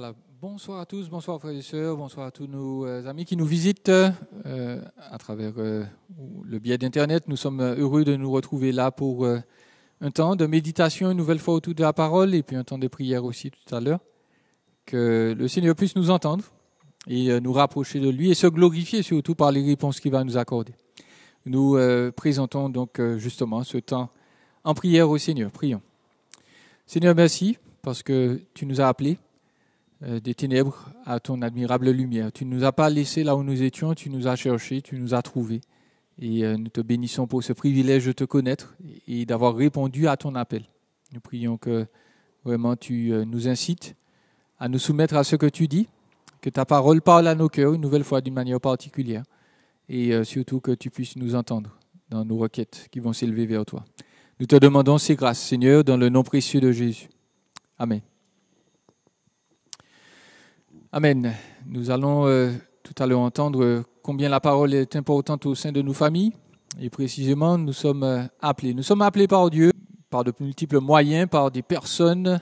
Voilà. Bonsoir à tous, bonsoir frères et sœurs, bonsoir à tous nos amis qui nous visitent à travers le biais d'Internet. Nous sommes heureux de nous retrouver là pour un temps de méditation, une nouvelle fois autour de la parole, et puis un temps de prière aussi tout à l'heure. Que le Seigneur puisse nous entendre et nous rapprocher de lui et se glorifier surtout par les réponses qu'il va nous accorder. Nous présentons donc justement ce temps en prière au Seigneur. Prions. Seigneur, merci parce que tu nous as appelés des ténèbres à ton admirable lumière. Tu ne nous as pas laissés là où nous étions, tu nous as cherchés, tu nous as trouvés. Et nous te bénissons pour ce privilège de te connaître et d'avoir répondu à ton appel. Nous prions que vraiment tu nous incites à nous soumettre à ce que tu dis, que ta parole parle à nos cœurs une nouvelle fois d'une manière particulière et surtout que tu puisses nous entendre dans nos requêtes qui vont s'élever vers toi. Nous te demandons ces grâces, Seigneur, dans le nom précieux de Jésus. Amen. Amen. Nous allons tout à l'heure entendre combien la parole est importante au sein de nos familles. Et précisément, nous sommes appelés. Nous sommes appelés par Dieu, par de multiples moyens, par des personnes,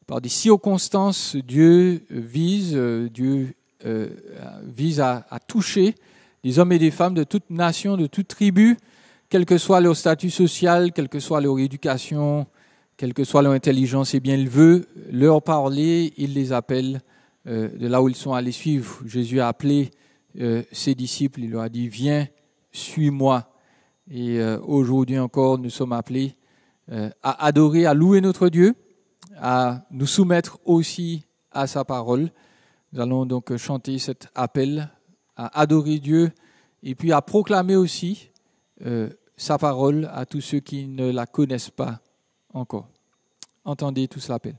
par des circonstances. Dieu vise à toucher les hommes et des femmes de toute nation, de toute tribu, quel que soit leur statut social, quelle que soit leur éducation, quelle que soit leur intelligence. Eh bien, il veut leur parler, il les appelle de là où ils sont allés suivre. Jésus a appelé ses disciples, il leur a dit « Viens, suis-moi ». Et aujourd'hui encore, nous sommes appelés à adorer, à louer notre Dieu, à nous soumettre aussi à sa parole. Nous allons donc chanter cet appel à adorer Dieu et puis à proclamer aussi sa parole à tous ceux qui ne la connaissent pas encore. Entendez tous l'appel.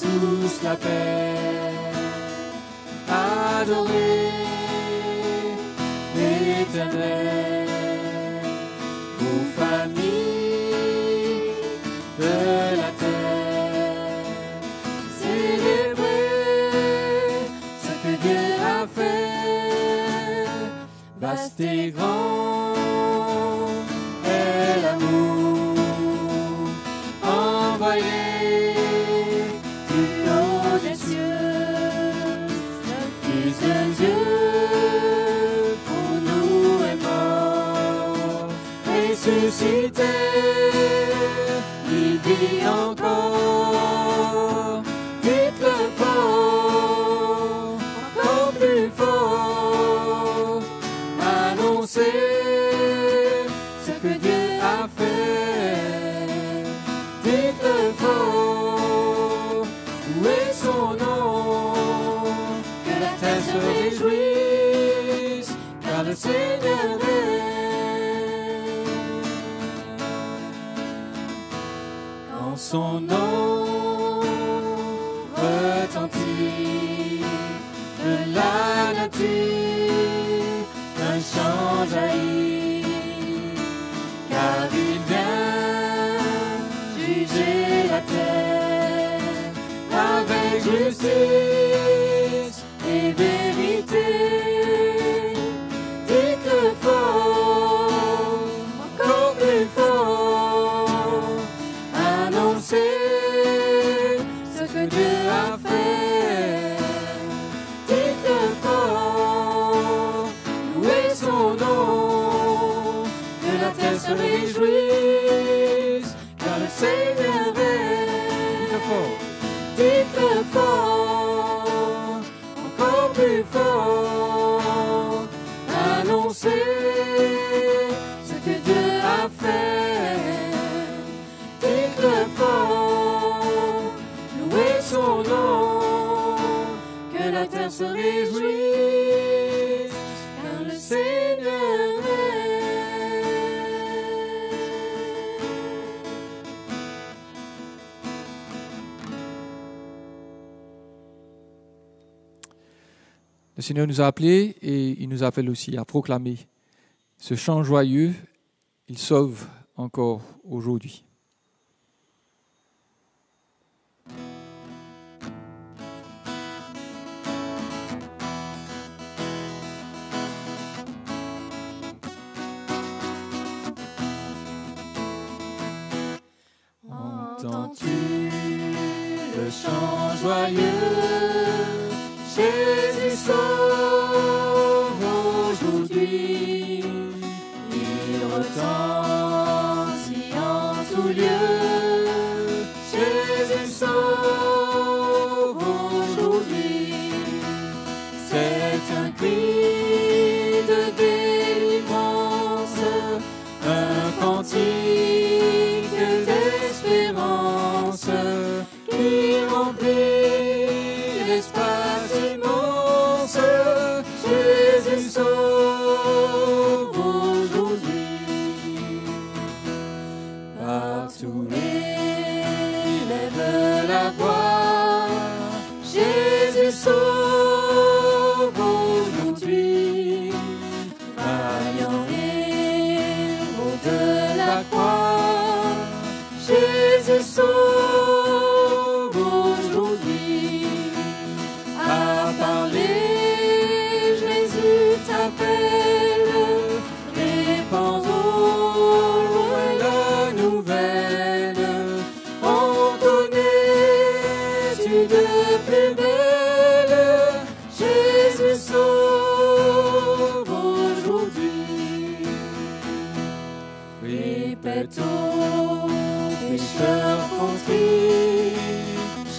Tous l'appel, adorer l'Éternel, aux familles de la terre, célébrer ce que Dieu a fait, vaste et grand est l'amour envoyé. Ressuscité, il vit encore, dites-le fort, encore plus fort, annoncez ce que Dieu a fait, dites-le fort, louez son nom, que la terre se réjouisse, car le Seigneur est. Son nom retentit de la nature, un chant jaillit, car il vient juger la terre avec justice et vérité. Dites-le fort, encore plus fort. Ce que Dieu a fait, dites-le fort, louez son nom, que la terre se réjouisse, car le Seigneur est. Dites-le fort, encore plus fort, annoncez ce que Dieu a fait. Dites-le fort, louez son nom, que la terre se réjouisse, car le Seigneur est. Le Seigneur nous a appelés et il nous appelle aussi à proclamer ce chant joyeux. Il sauve encore aujourd'hui. Entends-tu le chant joyeux? Jésus sauve aujourd'hui. Il retentit en tout lieu. Jésus sauve aujourd'hui. C'est un cri de délivrance, un cantique d'espérance qui remplit l'espace immense. Jésus sauve aujourd'hui. Partout élève la voix. Jésus sauve aujourd'hui. Vaillant héros de la croix. Jésus sauve aujourd'hui. À parler, Jésus t'appelle. Répands au loin la nouvelle. En connais-tu de plus belle? Jésus sauve aujourd'hui. Répète aux pécheurs contrits.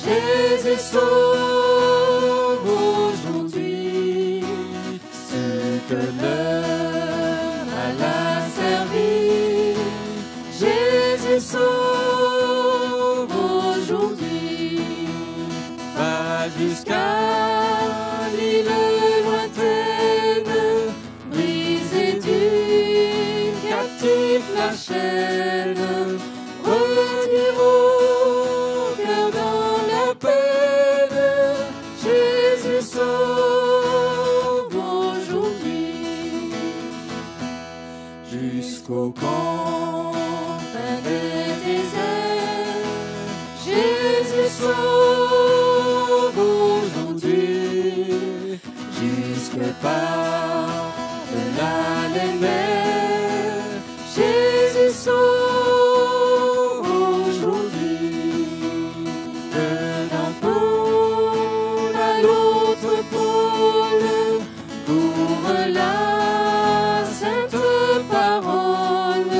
Jésus sauve aujourd'hui. Ceux que l'heure mal asservi. Jésus sauve aujourd'hui. Va jusqu'à l'île lointaine, briser du captif la chaîne. Retire au cœur dans la peine. Jésus sauve aujourd'hui. Jusqu'au confins des déserts. Jésus sauve aujourd'hui. Jusque par-delà les mers. Jésus sauve aujourd'hui. D'un pôle à l'autre pôle, pour la sainte parole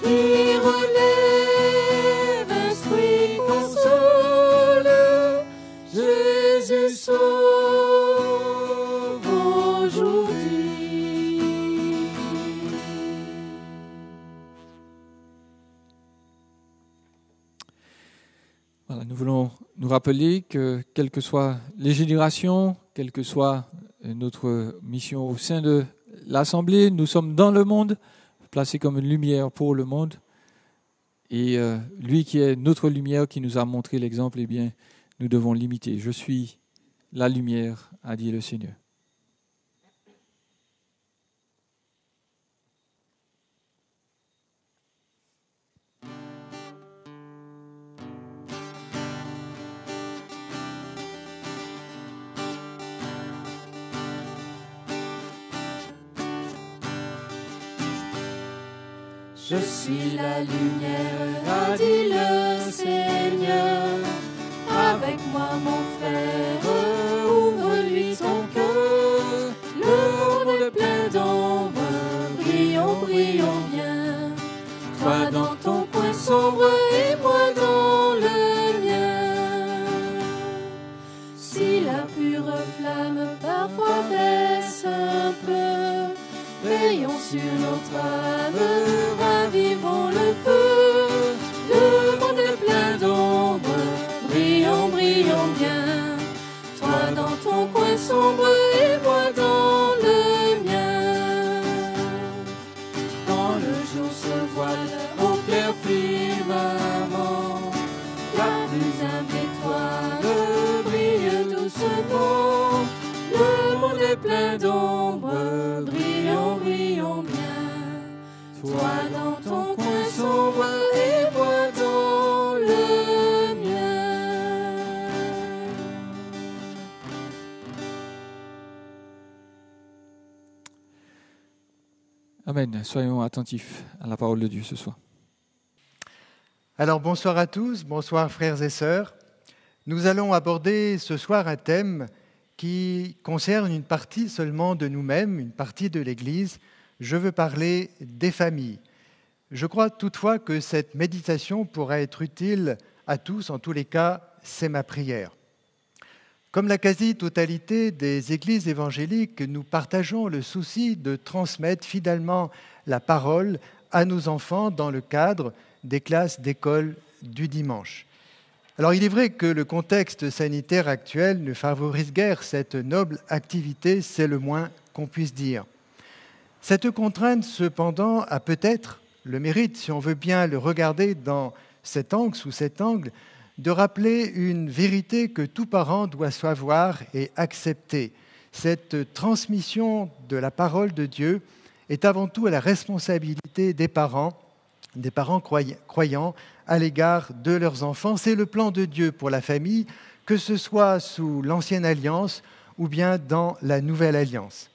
qui relève, instruit, console. Jésus sauve aujourd'hui. Voilà, nous voulons nous rappeler que, quelles que soient les générations, quelle que soit notre mission au sein de l'Assemblée, nous sommes dans le monde, placés comme une lumière pour le monde. Et lui qui est notre lumière, qui nous a montré l'exemple, eh bien, nous devons l'imiter. Je suis la lumière, a dit le Seigneur. Je suis la lumière, a dit le Seigneur. Avec moi, mon frère, ouvre-lui ton cœur. Le monde est plein d'ombre, brillons, brillons bien. Toi dans ton coin sombre et moi dans le mien. Si la pure flamme parfois baisse un peu, veillons sur notre âme, ravivons le feu. Le monde est plein d'ombre, brillons, brillons bien. Toi dans ton coin sombre et moi dans le mien. Quand le jour se voile au clair firmament, la plus humble étoile brille doucement. Le monde est plein d'ombre, brillons, brillons bien. Toi dans ton coin sombre et moi dans le mien. Amen. Soyons attentifs à la parole de Dieu ce soir. Alors bonsoir à tous, bonsoir frères et sœurs. Nous allons aborder ce soir un thème qui concerne une partie seulement de nous-mêmes, une partie de l'Église. Je veux parler des familles. Je crois toutefois que cette méditation pourra être utile à tous, en tous les cas, c'est ma prière. Comme la quasi-totalité des églises évangéliques, nous partageons le souci de transmettre fidèlement la parole à nos enfants dans le cadre des classes d'école du dimanche. Alors il est vrai que le contexte sanitaire actuel ne favorise guère cette noble activité, c'est le moins qu'on puisse dire. Cette contrainte, cependant, a peut-être le mérite, si on veut bien le regarder sous cet angle, de rappeler une vérité que tout parent doit savoir et accepter. Cette transmission de la parole de Dieu est avant tout la responsabilité des parents croyants à l'égard de leurs enfants. C'est le plan de Dieu pour la famille, que ce soit sous l'Ancienne Alliance ou bien dans la Nouvelle Alliance.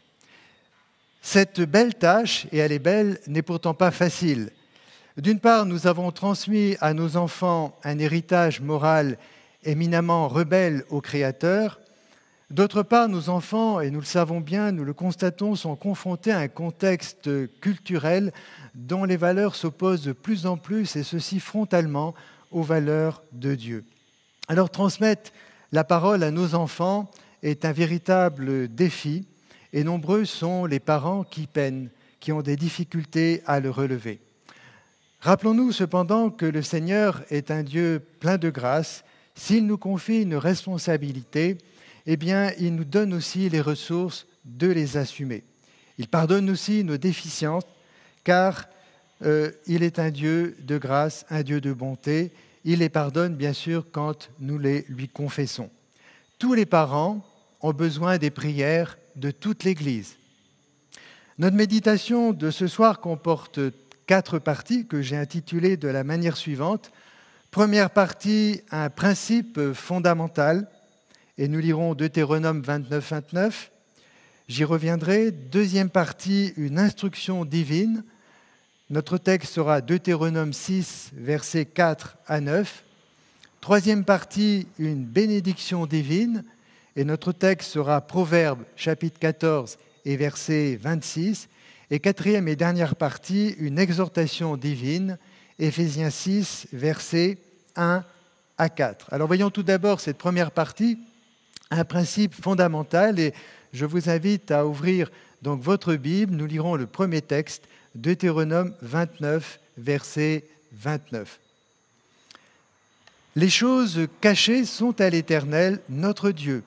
Cette belle tâche, et elle est belle, n'est pourtant pas facile. D'une part, nous avons transmis à nos enfants un héritage moral éminemment rebelle au Créateur. D'autre part, nos enfants, et nous le savons bien, nous le constatons, sont confrontés à un contexte culturel dont les valeurs s'opposent de plus en plus, et ceci frontalement, aux valeurs de Dieu. Alors, transmettre la parole à nos enfants est un véritable défi, et nombreux sont les parents qui peinent, qui ont des difficultés à le relever. Rappelons-nous cependant que le Seigneur est un Dieu plein de grâce. S'il nous confie une responsabilité, eh bien, il nous donne aussi les ressources de les assumer. Il pardonne aussi nos déficiences, car il est un Dieu de grâce, un Dieu de bonté. Il les pardonne, bien sûr, quand nous les lui confessons. Tous les parents ont besoin des prières de toute l'Église. Notre méditation de ce soir comporte 4 parties que j'ai intitulées de la manière suivante. Première partie, un principe fondamental, et nous lirons Deutéronome 29, 29. J'y reviendrai. Deuxième partie, une instruction divine. Notre texte sera Deutéronome 6, versets 4 à 9. Troisième partie, une bénédiction divine. Et notre texte sera Proverbes, chapitre 14 et verset 26. Et quatrième et dernière partie, une exhortation divine, Éphésiens 6, versets 1 à 4. Alors voyons tout d'abord cette première partie, un principe fondamental, et je vous invite à ouvrir donc votre Bible. Nous lirons le premier texte, Deutéronome 29, verset 29. Les choses cachées sont à l'Éternel, notre Dieu.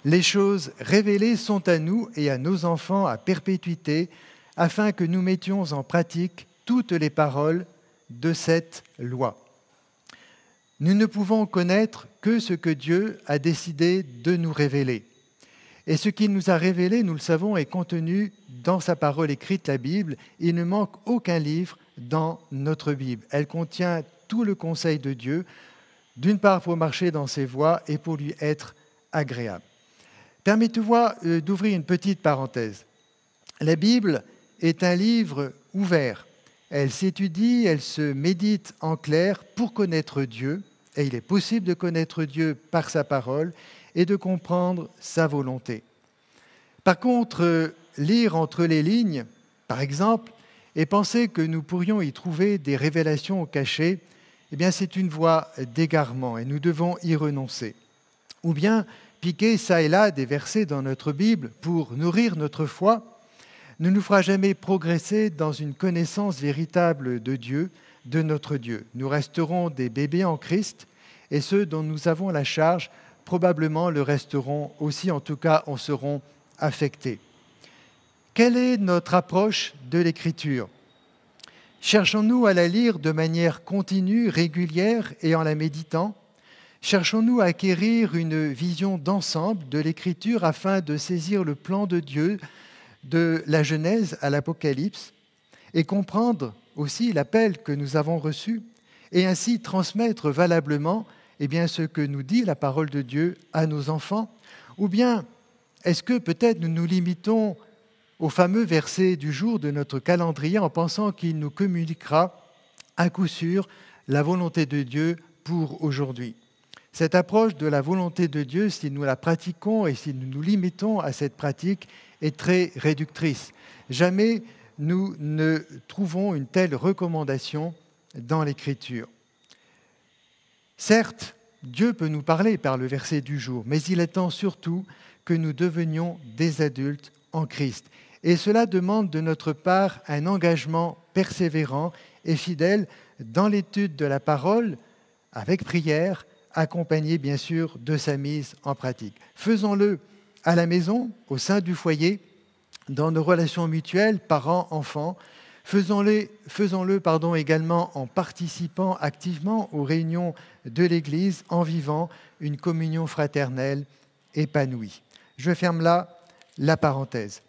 Les choses révélées sont à nous et à nos enfants à perpétuité, afin que nous mettions en pratique toutes les paroles de cette loi. Nous ne pouvons connaître que ce que Dieu a décidé de nous révéler. Et ce qu'il nous a révélé, nous le savons, est contenu dans sa parole écrite, la Bible. Il ne manque aucun livre dans notre Bible. Elle contient tout le conseil de Dieu, d'une part pour marcher dans ses voies et pour lui être agréable. Permettez-moi d'ouvrir une petite parenthèse. La Bible est un livre ouvert. Elle s'étudie, elle se médite en clair pour connaître Dieu, et il est possible de connaître Dieu par sa parole et de comprendre sa volonté. Par contre, lire entre les lignes, par exemple, et penser que nous pourrions y trouver des révélations cachées, eh bien c'est une voie d'égarement et nous devons y renoncer. Ou bien piquer ça et là des versets dans notre Bible pour nourrir notre foi ne nous fera jamais progresser dans une connaissance véritable de Dieu, de notre Dieu. Nous resterons des bébés en Christ et ceux dont nous avons la charge probablement le resteront aussi, en tout cas en seront affectés. Quelle est notre approche de l'Écriture ? Cherchons-nous à la lire de manière continue, régulière et en la méditant ? Cherchons-nous à acquérir une vision d'ensemble de l'Écriture afin de saisir le plan de Dieu de la Genèse à l'Apocalypse et comprendre aussi l'appel que nous avons reçu et ainsi transmettre valablement ce que nous dit la parole de Dieu à nos enfants? Ou bien est-ce que peut-être nous nous limitons au fameux verset du jour de notre calendrier en pensant qu'il nous communiquera à coup sûr la volonté de Dieu pour aujourd'hui. Cette approche de la volonté de Dieu, si nous la pratiquons et si nous nous limitons à cette pratique, est très réductrice. Jamais nous ne trouvons une telle recommandation dans l'Écriture. Certes, Dieu peut nous parler par le verset du jour, mais il est temps surtout que nous devenions des adultes en Christ. Et cela demande de notre part un engagement persévérant et fidèle dans l'étude de la parole, avec prière, accompagné bien sûr de sa mise en pratique. Faisons-le à la maison, au sein du foyer, dans nos relations mutuelles, parents-enfants. Faisons-le également en participant activement aux réunions de l'Église, en vivant une communion fraternelle épanouie. Je ferme là la parenthèse.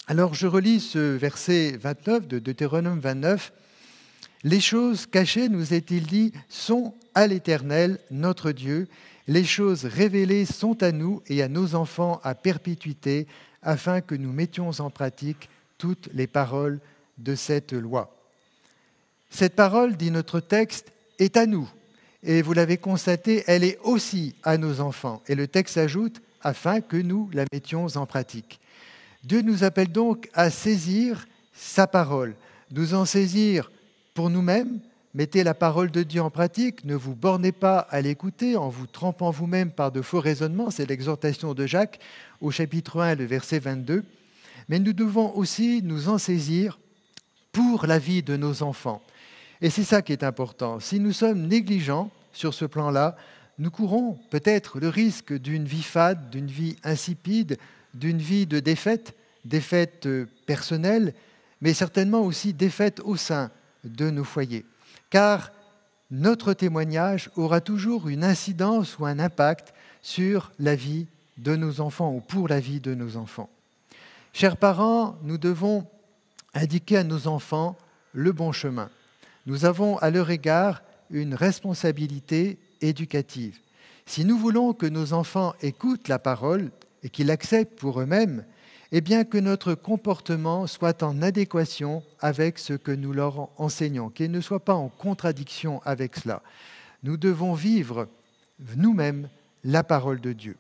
Alors je relis ce verset 29 de Deutéronome 29. « Les choses cachées, nous est-il dit, sont à l'Éternel, notre Dieu. Les choses révélées sont à nous et à nos enfants à perpétuité, afin que nous mettions en pratique toutes les paroles de cette loi. » Cette parole, dit notre texte, est à nous. Et vous l'avez constaté, elle est aussi à nos enfants. Et le texte ajoute, afin que nous la mettions en pratique. Dieu nous appelle donc à saisir sa parole, nous en saisir pour nous-mêmes. Mettez la parole de Dieu en pratique, ne vous bornez pas à l'écouter en vous trempant vous-même par de faux raisonnements. C'est l'exhortation de Jacques au chapitre 1, le verset 22. Mais nous devons aussi nous en saisir pour la vie de nos enfants. Et c'est ça qui est important. Si nous sommes négligents sur ce plan-là, nous courons peut-être le risque d'une vie fade, d'une vie insipide, d'une vie de défaite personnelle, mais certainement aussi défaite au sein de nos foyers. Car notre témoignage aura toujours une incidence ou un impact sur la vie de nos enfants ou pour la vie de nos enfants. Chers parents, nous devons indiquer à nos enfants le bon chemin. Nous avons à leur égard une responsabilité éducative. Si nous voulons que nos enfants écoutent la parole et qu'ils l'acceptent pour eux-mêmes, eh bien que notre comportement soit en adéquation avec ce que nous leur enseignons, qu'il ne soit pas en contradiction avec cela. Nous devons vivre nous-mêmes la parole de Dieu.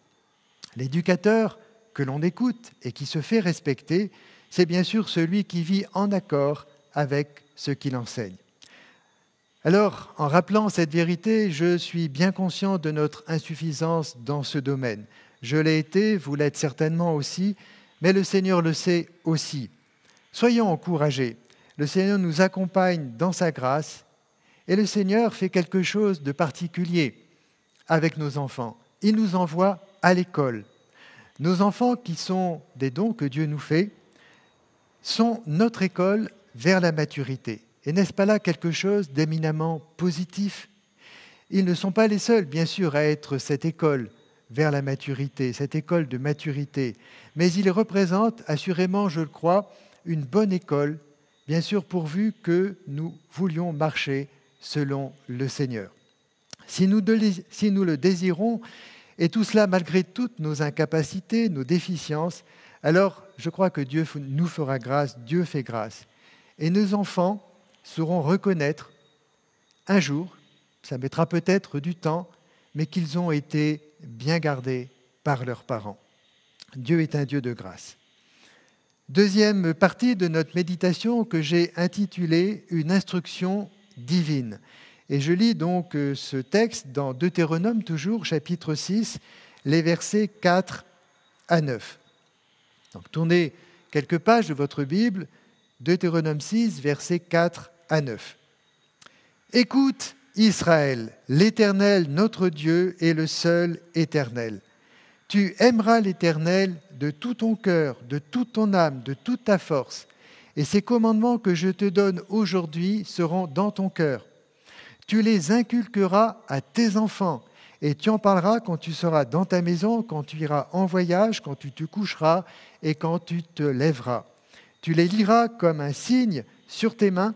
L'éducateur que l'on écoute et qui se fait respecter, c'est bien sûr celui qui vit en accord avec ce qu'il enseigne. Alors, en rappelant cette vérité, je suis bien conscient de notre insuffisance dans ce domaine. Je l'ai été, vous l'êtes certainement aussi, mais le Seigneur le sait aussi. Soyons encouragés. Le Seigneur nous accompagne dans sa grâce et le Seigneur fait quelque chose de particulier avec nos enfants. Il nous envoie à l'école. Nos enfants, qui sont des dons que Dieu nous fait, sont notre école vers la maturité. Et n'est-ce pas là quelque chose d'éminemment positif ? Ils ne sont pas les seuls, bien sûr, à être cette école vers la maturité, cette école de maturité. Mais ils représentent assurément, je le crois, une bonne école, bien sûr pourvu que nous voulions marcher selon le Seigneur. Si nous le désirons, et tout cela malgré toutes nos incapacités, nos déficiences, alors je crois que Dieu nous fera grâce, Dieu fait grâce. Et nos enfants sauront reconnaître un jour, ça mettra peut-être du temps, mais qu'ils ont été bien gardés par leurs parents. Dieu est un Dieu de grâce. Deuxième partie de notre méditation que j'ai intitulée « Une instruction divine ». Et je lis donc ce texte dans Deutéronome, toujours, chapitre 6, les versets 4 à 9. Donc tournez quelques pages de votre Bible, Deutéronome 6, versets 4 à 9. « Écoute, Israël, l'Éternel, notre Dieu, est le seul éternel. Tu aimeras l'Éternel de tout ton cœur, de toute ton âme, de toute ta force. Et ces commandements que je te donne aujourd'hui seront dans ton cœur. Tu les inculqueras à tes enfants, et tu en parleras quand tu seras dans ta maison, quand tu iras en voyage, quand tu te coucheras et quand tu te lèveras. Tu les liras comme un signe sur tes mains,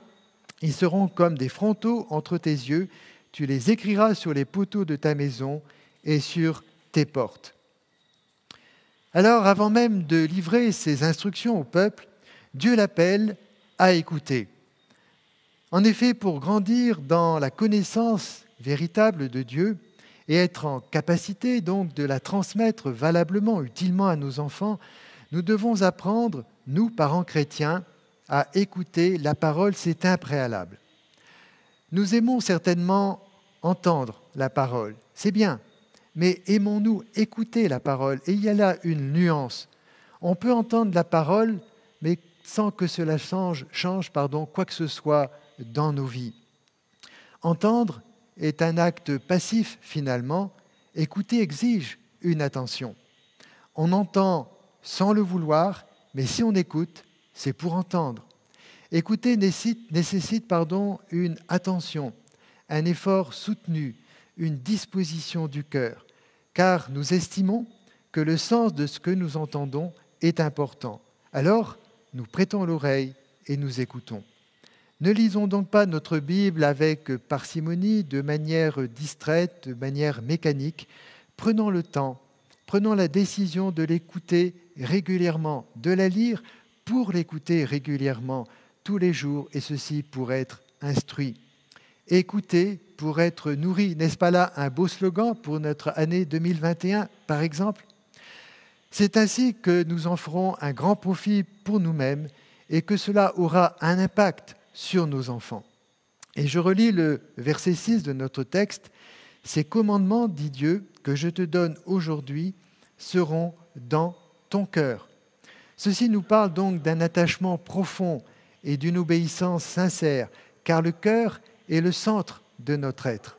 ils seront comme des frontaux entre tes yeux, tu les écriras sur les poteaux de ta maison et sur tes portes. » Alors, avant même de livrer ces instructions au peuple, Dieu l'appelle à écouter. En effet, pour grandir dans la connaissance véritable de Dieu et être en capacité donc de la transmettre valablement, utilement à nos enfants, nous devons apprendre, nous, parents chrétiens, à écouter la parole, c'est un préalable. Nous aimons certainement entendre la parole, c'est bien, mais aimons-nous écouter la parole? Et il y a là une nuance. On peut entendre la parole, mais sans que cela change quoi que ce soit dans nos vies. Entendre est un acte passif finalement, écouter exige une attention. On entend sans le vouloir, mais si on écoute, c'est pour entendre. Écouter nécessite une attention, un effort soutenu, une disposition du cœur, car nous estimons que le sens de ce que nous entendons est important. Alors, nous prêtons l'oreille et nous écoutons. Ne lisons donc pas notre Bible avec parcimonie, de manière distraite, de manière mécanique. Prenons le temps, prenons la décision de l'écouter régulièrement, de la lire pour l'écouter régulièrement, tous les jours, et ceci pour être instruit. Écouter pour être nourri, n'est-ce pas là un beau slogan pour notre année 2021, par exemple? C'est ainsi que nous en ferons un grand profit pour nous-mêmes et que cela aura un impact sur nos enfants. Et je relis le verset 6 de notre texte. « Ces commandements, dit Dieu, que je te donne aujourd'hui, seront dans ton cœur. » Ceci nous parle donc d'un attachement profond et d'une obéissance sincère, car le cœur est le centre de notre être.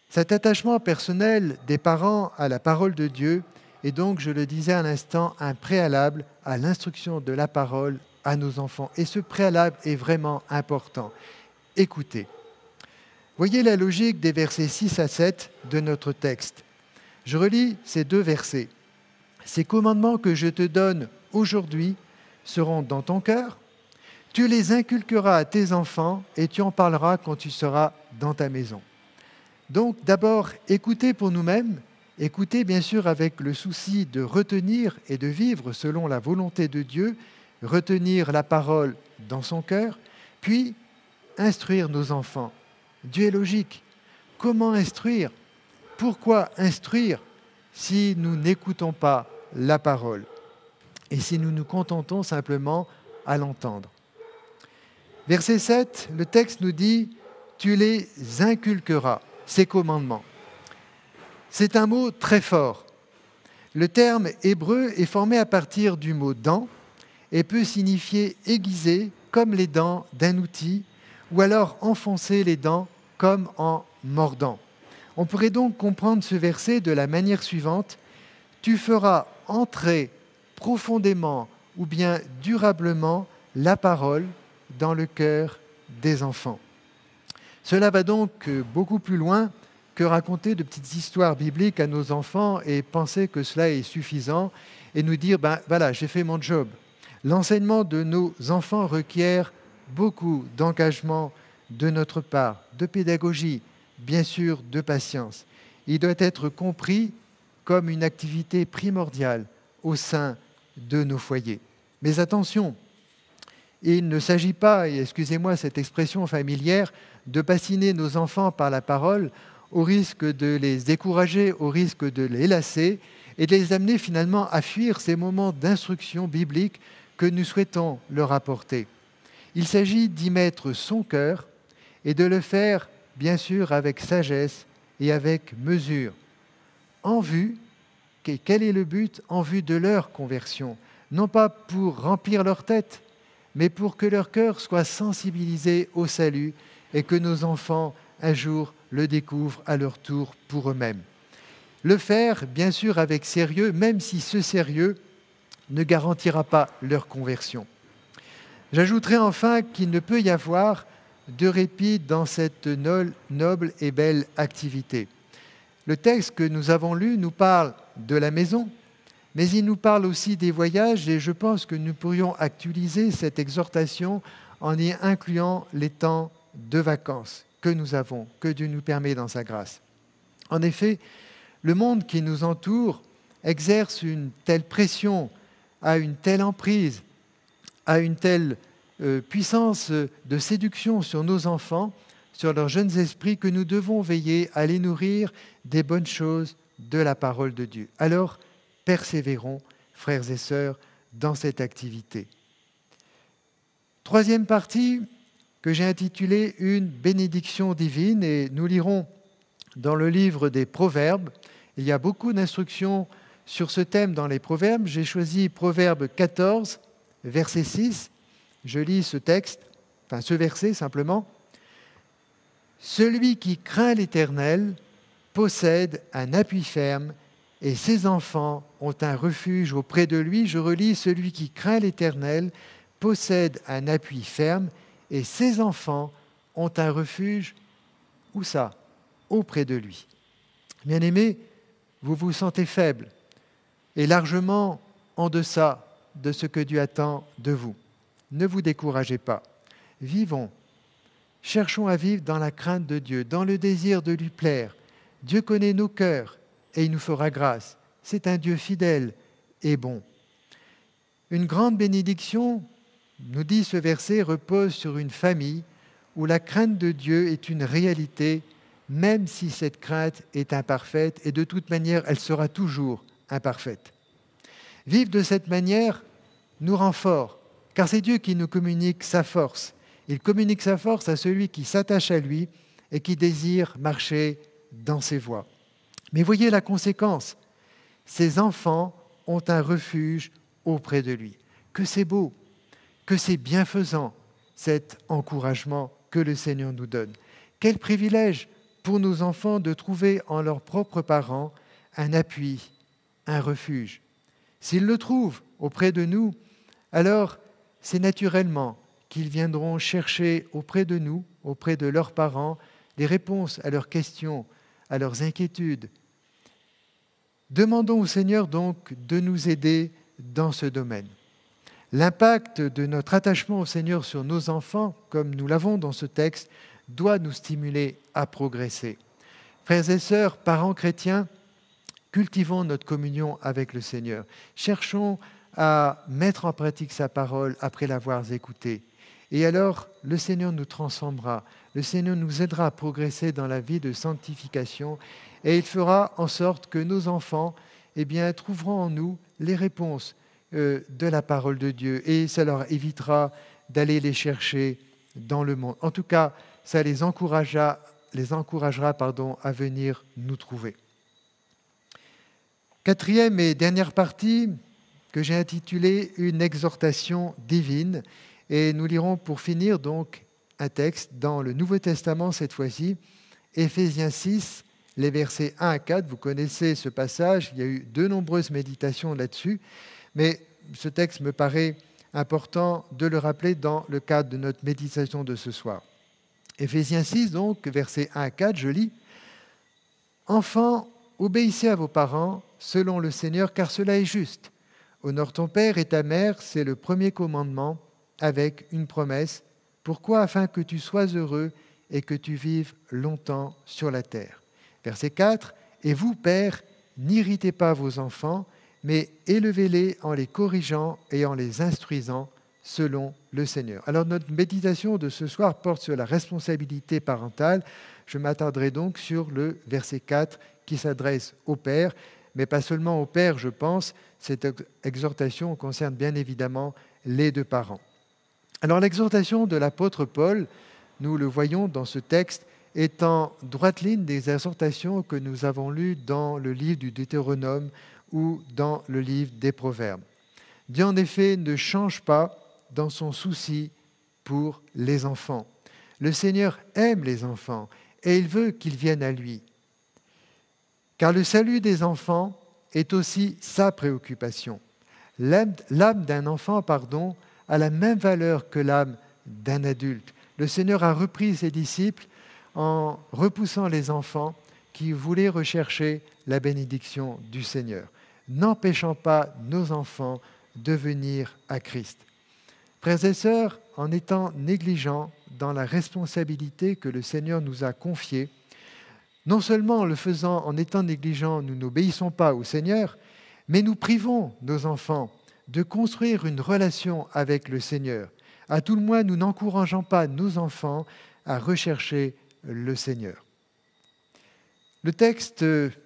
Cet attachement personnel des parents à la parole de Dieu est donc, je le disais à l'instant, un préalable à l'instruction de la parole à nos enfants. Et ce préalable est vraiment important. Écoutez. Voyez la logique des versets 6 à 7 de notre texte. Je relis ces deux versets. « Ces commandements que je te donne aujourd'hui seront dans ton cœur. Tu les inculqueras à tes enfants et tu en parleras quand tu seras dans ta maison. » Donc d'abord, écoutez pour nous-mêmes, écoutez bien sûr avec le souci de retenir et de vivre selon la volonté de Dieu, retenir la parole dans son cœur, puis instruire nos enfants. Dieu est logique. Comment instruire? Pourquoi instruire si nous n'écoutons pas la parole et si nous nous contentons simplement à l'entendre? Verset 7, le texte nous dit « Tu les inculqueras », ces commandements. C'est un mot très fort. Le terme hébreu est formé à partir du mot « dent » et peut signifier aiguiser comme les dents d'un outil ou alors enfoncer les dents comme en mordant. On pourrait donc comprendre ce verset de la manière suivante. Tu feras entrer profondément ou bien durablement la parole dans le cœur des enfants. Cela va donc beaucoup plus loin que raconter de petites histoires bibliques à nos enfants et penser que cela est suffisant et nous dire, voilà, j'ai fait mon job. L'enseignement de nos enfants requiert beaucoup d'engagement de notre part, de pédagogie, bien sûr de patience. Il doit être compris comme une activité primordiale au sein de nos foyers. Mais attention, il ne s'agit pas, et excusez-moi cette expression familière, de bassiner nos enfants par la parole au risque de les décourager, au risque de les lasser et de les amener finalement à fuir ces moments d'instruction biblique que nous souhaitons leur apporter. Il s'agit d'y mettre son cœur et de le faire, bien sûr, avec sagesse et avec mesure. En vue, quel est le but? En vue de leur conversion. Non pas pour remplir leur tête, mais pour que leur cœur soit sensibilisé au salut et que nos enfants, un jour, le découvrent à leur tour pour eux-mêmes. Le faire, bien sûr, avec sérieux, même si ce sérieux ne garantira pas leur conversion. J'ajouterai enfin qu'il ne peut y avoir de répit dans cette noble et belle activité. Le texte que nous avons lu nous parle de la maison, mais il nous parle aussi des voyages et je pense que nous pourrions actualiser cette exhortation en y incluant les temps de vacances que nous avons, que Dieu nous permet dans sa grâce. En effet, le monde qui nous entoure exerce une telle pression, a une telle emprise, a une telle puissance de séduction sur nos enfants, sur leurs jeunes esprits, que nous devons veiller à les nourrir des bonnes choses de la parole de Dieu. Alors, persévérons, frères et sœurs, dans cette activité. Troisième partie que j'ai intitulée « Une bénédiction divine » et nous lirons dans le livre des Proverbes. Il y a beaucoup d'instructions sur ce thème dans les Proverbes. J'ai choisi Proverbe 14, verset 6. Je lis ce texte, enfin ce verset simplement. « Celui qui craint l'Éternel possède un appui ferme et ses enfants ont un refuge auprès de lui. » Je relis « Celui qui craint l'Éternel possède un appui ferme et ses enfants ont un refuge, où ça ? Auprès de lui. » Bien-aimés, vous vous sentez faible et largement en deçà de ce que Dieu attend de vous. Ne vous découragez pas. Vivons. Cherchons à vivre dans la crainte de Dieu, dans le désir de lui plaire. Dieu connaît nos cœurs et il nous fera grâce. C'est un Dieu fidèle et bon. Une grande bénédiction, nous dit ce verset, repose sur une famille où la crainte de Dieu est une réalité, même si cette crainte est imparfaite, et de toute manière, elle sera toujours imparfaite. Vivre de cette manière nous rend forts, car c'est Dieu qui nous communique sa force. Il communique sa force à celui qui s'attache à lui et qui désire marcher dans ses voies. Mais voyez la conséquence. Ses enfants ont un refuge auprès de lui. Que c'est beau, que c'est bienfaisant, cet encouragement que le Seigneur nous donne. Quel privilège pour nos enfants de trouver en leurs propres parents un appui, un refuge. S'ils le trouvent auprès de nous, alors c'est naturellement qu'ils viendront chercher auprès de nous, auprès de leurs parents, les réponses à leurs questions, à leurs inquiétudes. Demandons au Seigneur donc de nous aider dans ce domaine. L'impact de notre attachement au Seigneur sur nos enfants, comme nous l'avons dans ce texte, doit nous stimuler à progresser. Frères et sœurs, parents chrétiens, cultivons notre communion avec le Seigneur. Cherchons à mettre en pratique sa parole après l'avoir écoutée. Et alors, le Seigneur nous transformera. Le Seigneur nous aidera à progresser dans la vie de sanctification et il fera en sorte que nos enfants trouveront en nous les réponses de la parole de Dieu et ça leur évitera d'aller les chercher dans le monde. En tout cas, ça les encouragera à venir nous trouver. Quatrième et dernière partie que j'ai intitulée « Une exhortation divine ». Et nous lirons pour finir donc un texte dans le Nouveau Testament cette fois-ci, Éphésiens 6, les versets 1 à 4. Vous connaissez ce passage, il y a eu de nombreuses méditations là-dessus, mais ce texte me paraît important de le rappeler dans le cadre de notre méditation de ce soir. Éphésiens 6, donc, versets 1 à 4, je lis « Enfants, obéissez à vos parents selon le Seigneur, car cela est juste. Honore ton père et ta mère, c'est le premier commandement, avec une promesse. Pourquoi ? Afin que tu sois heureux et que tu vives longtemps sur la terre. » Verset 4. « Et vous, pères, n'irritez pas vos enfants, mais élevez-les en les corrigeant et en les instruisant selon le Seigneur. » Alors notre méditation de ce soir porte sur la responsabilité parentale. Je m'attarderai donc sur le verset 4 qui s'adresse aux pères, mais pas seulement aux pères, je pense. Cette exhortation concerne bien évidemment les deux parents. Alors l'exhortation de l'apôtre Paul, nous le voyons dans ce texte, est en droite ligne des exhortations que nous avons lues dans le livre du Deutéronome ou dans le livre des Proverbes. Dieu en effet ne change pas dans son souci pour les enfants. Le Seigneur aime les enfants et il veut qu'ils viennent à lui. Car le salut des enfants est aussi sa préoccupation. L'âme d'un enfant, a la même valeur que l'âme d'un adulte. Le Seigneur a repris ses disciples en repoussant les enfants qui voulaient rechercher la bénédiction du Seigneur, n'empêchant pas nos enfants de venir à Christ. Frères et sœurs, en étant négligents dans la responsabilité que le Seigneur nous a confiée, non seulement en le faisant, en étant négligents, nous n'obéissons pas au Seigneur, mais nous privons nos enfants de construire une relation avec le Seigneur, À tout le moins, nous n'encourageons pas nos enfants à rechercher le Seigneur. Le texte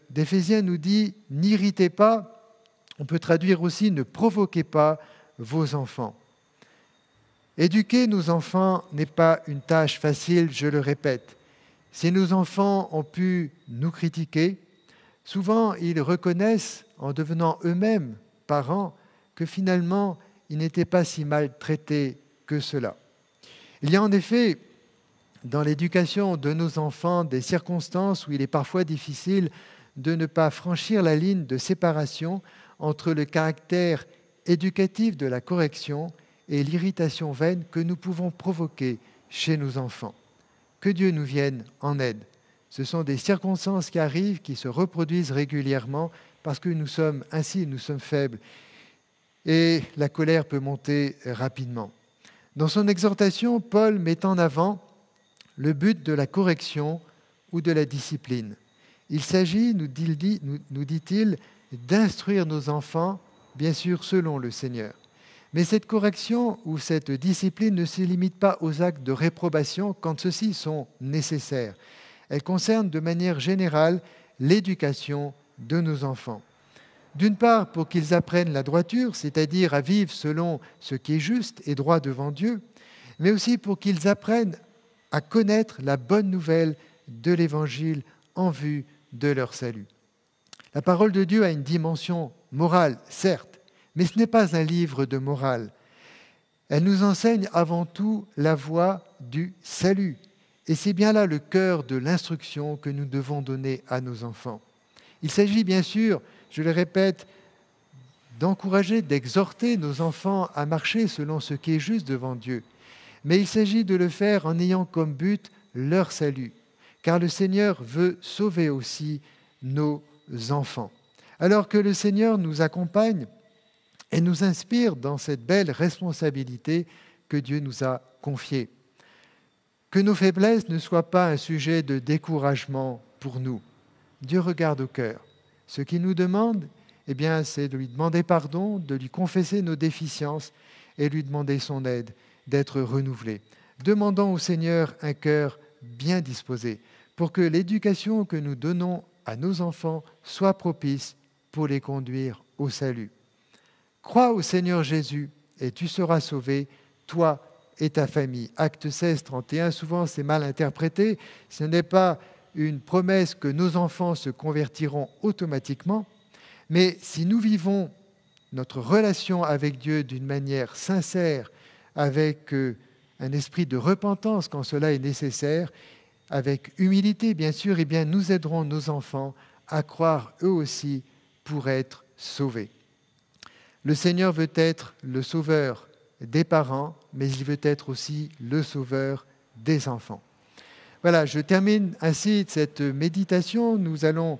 d'Éphésiens nous dit « N'irritez pas », on peut traduire aussi « Ne provoquez pas vos enfants ». Éduquer nos enfants n'est pas une tâche facile, je le répète. Si nos enfants ont pu nous critiquer, souvent ils reconnaissent, en devenant eux-mêmes parents, que finalement, ils n'étaient pas si mal traités que cela. Il y a en effet, dans l'éducation de nos enfants, des circonstances où il est parfois difficile de ne pas franchir la ligne de séparation entre le caractère éducatif de la correction et l'irritation vaine que nous pouvons provoquer chez nos enfants. Que Dieu nous vienne en aide. Ce sont des circonstances qui arrivent, qui se reproduisent régulièrement parce que nous sommes faibles et la colère peut monter rapidement. Dans son exhortation, Paul met en avant le but de la correction ou de la discipline. Il s'agit, nous dit-il, d'instruire nos enfants, bien sûr selon le Seigneur. Mais cette correction ou cette discipline ne se limite pas aux actes de réprobation quand ceux-ci sont nécessaires. Elle concerne de manière générale l'éducation de nos enfants. D'une part, pour qu'ils apprennent la droiture, c'est-à-dire à vivre selon ce qui est juste et droit devant Dieu, mais aussi pour qu'ils apprennent à connaître la bonne nouvelle de l'Évangile en vue de leur salut. La parole de Dieu a une dimension morale, certes, mais ce n'est pas un livre de morale. Elle nous enseigne avant tout la voie du salut. Et c'est bien là le cœur de l'instruction que nous devons donner à nos enfants. Il s'agit bien sûr, je le répète, d'encourager, d'exhorter nos enfants à marcher selon ce qui est juste devant Dieu. Mais il s'agit de le faire en ayant comme but leur salut, car le Seigneur veut sauver aussi nos enfants. Alors que le Seigneur nous accompagne et nous inspire dans cette belle responsabilité que Dieu nous a confiée. Que nos faiblesses ne soient pas un sujet de découragement pour nous. Dieu regarde au cœur. Ce qu'il nous demande, c'est de lui demander pardon, de lui confesser nos déficiences et lui demander son aide, d'être renouvelé. Demandons au Seigneur un cœur bien disposé pour que l'éducation que nous donnons à nos enfants soit propice pour les conduire au salut. Crois au Seigneur Jésus et tu seras sauvé, toi et ta famille. Acte 16, 31, souvent c'est mal interprété. Ce n'est pas une promesse que nos enfants se convertiront automatiquement, mais si nous vivons notre relation avec Dieu d'une manière sincère, avec un esprit de repentance quand cela est nécessaire, avec humilité bien sûr, nous aiderons nos enfants à croire eux aussi pour être sauvés. Le Seigneur veut être le sauveur des parents, mais il veut être aussi le sauveur des enfants. Voilà, je termine ainsi cette méditation. Nous allons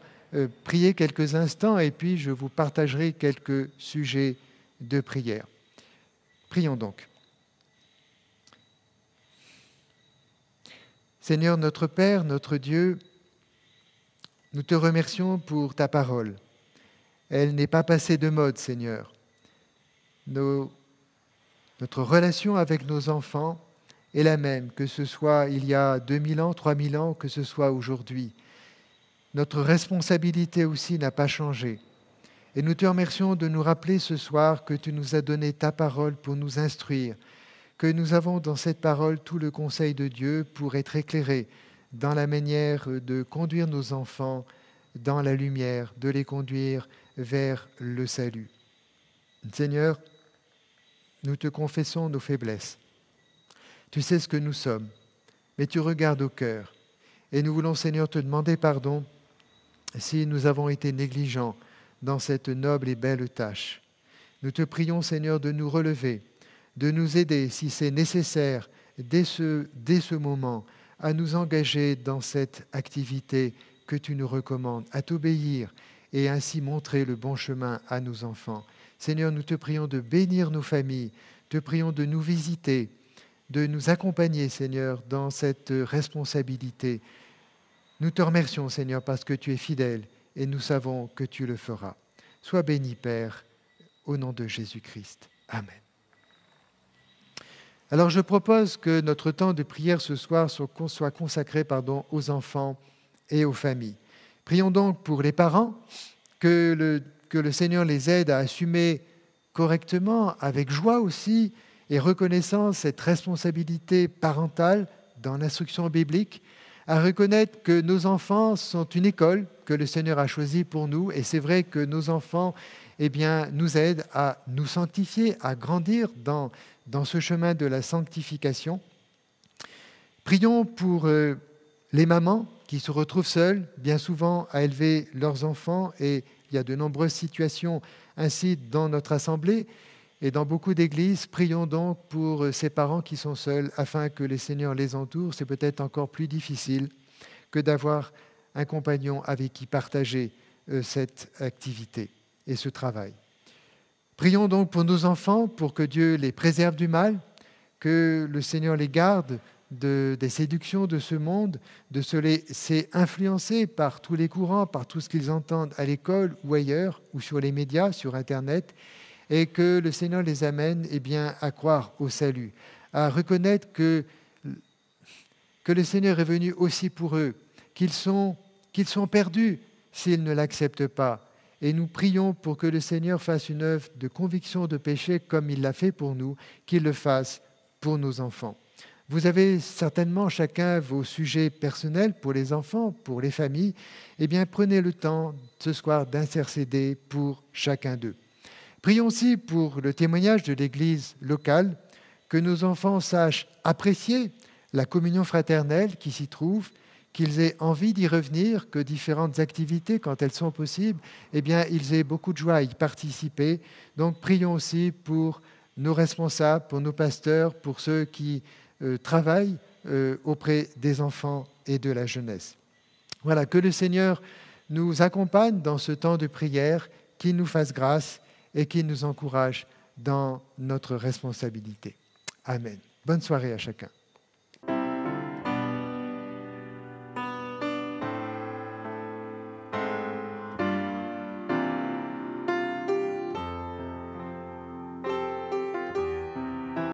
prier quelques instants et puis je vous partagerai quelques sujets de prière. Prions donc. Seigneur notre Père, notre Dieu, nous te remercions pour ta parole. Elle n'est pas passée de mode, Seigneur. Notre relation avec nos enfants est la même, que ce soit il y a 2000 ans, 3000 ans, que ce soit aujourd'hui. Notre responsabilité aussi n'a pas changé. Et nous te remercions de nous rappeler ce soir que tu nous as donné ta parole pour nous instruire, que nous avons dans cette parole tout le conseil de Dieu pour être éclairés dans la manière de conduire nos enfants dans la lumière, de les conduire vers le salut. Seigneur, nous te confessons nos faiblesses. Tu sais ce que nous sommes, mais tu regardes au cœur. Et nous voulons, Seigneur, te demander pardon si nous avons été négligents dans cette noble et belle tâche. Nous te prions, Seigneur, de nous relever, de nous aider, si c'est nécessaire, dès ce moment, à nous engager dans cette activité que tu nous recommandes, à t'obéir et ainsi montrer le bon chemin à nos enfants. Seigneur, nous te prions de bénir nos familles, te prions de nous visiter, de nous accompagner, Seigneur, dans cette responsabilité. Nous te remercions, Seigneur, parce que tu es fidèle et nous savons que tu le feras. Sois béni, Père, au nom de Jésus-Christ. Amen. Alors je propose que notre temps de prière ce soir soit consacré aux enfants et aux familles. Prions donc pour les parents, que le Seigneur les aide à assumer correctement, avec joie aussi, et reconnaissance cette responsabilité parentale dans l'instruction biblique, à reconnaître que nos enfants sont une école que le Seigneur a choisie pour nous, et c'est vrai que nos enfants nous aident à nous sanctifier, à grandir dans ce chemin de la sanctification. Prions pour les mamans qui se retrouvent seules, bien souvent à élever leurs enfants, et il y a de nombreuses situations ainsi dans notre assemblée et dans beaucoup d'églises. Prions donc pour ces parents qui sont seuls afin que le Seigneur les entoure. C'est peut-être encore plus difficile que d'avoir un compagnon avec qui partager cette activité et ce travail. Prions donc pour nos enfants, pour que Dieu les préserve du mal, que le Seigneur les garde des séductions de ce monde, de se laisser influencer par tous les courants, par tout ce qu'ils entendent à l'école ou ailleurs, ou sur les médias, sur Internet, et que le Seigneur les amène à croire au salut, à reconnaître que le Seigneur est venu aussi pour eux, qu'ils sont perdus s'ils ne l'acceptent pas. Et nous prions pour que le Seigneur fasse une œuvre de conviction de péché comme il l'a fait pour nous, qu'il le fasse pour nos enfants. Vous avez certainement chacun vos sujets personnels pour les enfants, pour les familles. Prenez le temps ce soir d'intercéder pour chacun d'eux. Prions aussi pour le témoignage de l'Église locale, que nos enfants sachent apprécier la communion fraternelle qui s'y trouve, qu'ils aient envie d'y revenir, que différentes activités, quand elles sont possibles, ils aient beaucoup de joie à y participer. Donc prions aussi pour nos responsables, pour nos pasteurs, pour ceux qui travaillent auprès des enfants et de la jeunesse. Voilà, que le Seigneur nous accompagne dans ce temps de prière, qu'il nous fasse grâce et qu'il nous encourage dans notre responsabilité. Amen. Bonne soirée à chacun.